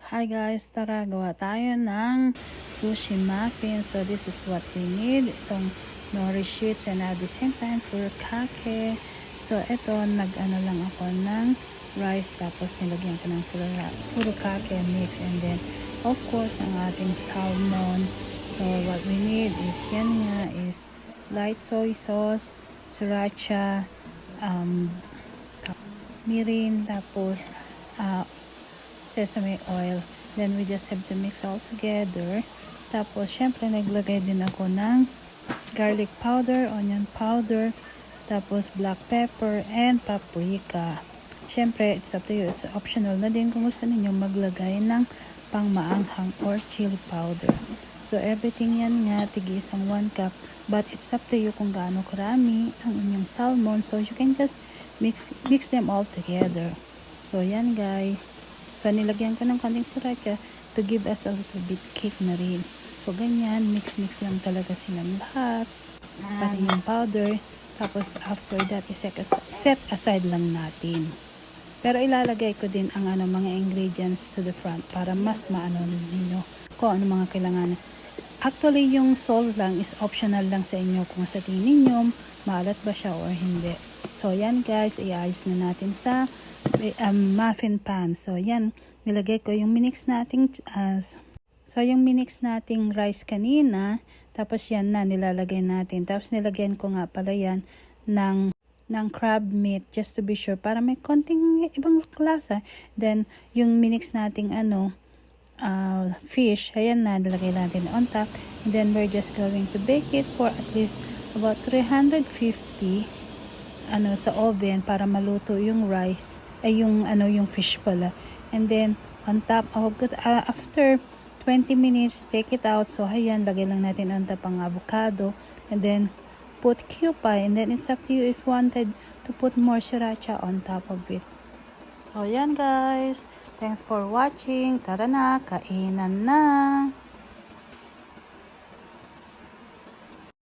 Hi guys, tara gawa tayo ng sushi muffin. So this is what we need. Itong nori sheets and at the same time furikake. So ito, nag-ano lang ako ng rice tapos nilagyan ko ng furikake mix, and then of course ang ating salmon. So what we need is yan nga is light soy sauce, sriracha, mirin, tapos sesame oil. Then we just have to mix all together. Tapos syempre naglagay din ako ng garlic powder, onion powder, tapos black pepper and paprika. Syempre it's up to you, it's optional na din kung gusto niyo maglagay ng pangmaanghang or chili powder. So everything yan nga tig isang 1 cup, but it's up to you kung gaano karami ang inyong salmon, so you can just mix them all together. So yan guys. So, nilagyan ko ng konting sriracha to give us a little bit kick na rin. So, ganyan. Mix lang talaga silang lahat. Pati yung powder. Tapos, after that, set aside lang natin. Pero, ilalagay ko din ang mga ingredients to the front para mas maano ninyo kung ano mga kailangan. Actually, yung salt lang is optional lang sa inyo kung sa tingin ninyo maalat ba siya or hindi. So, yan guys. Iayos na natin sa muffin pan. So yan, nilagay ko yung minix nating rice kanina, tapos yan na nilalagay natin. Tapos nilagyan ko nga pala yan ng crab meat just to be sure para may konting ibang klasa. Then yung minix nating fish, ayan na, nilagay natin on top. And then we're just going to bake it for at least about 350 sa oven para maluto yung rice, yung fish pala. And then on top, after 20 minutes, take it out. So ayan, lagay lang natin on top ang avocado, and then put cupay, and then it's up to you if you wanted to put more sriracha on top of it. So ayan guys, thanks for watching. Tara na, kainan na.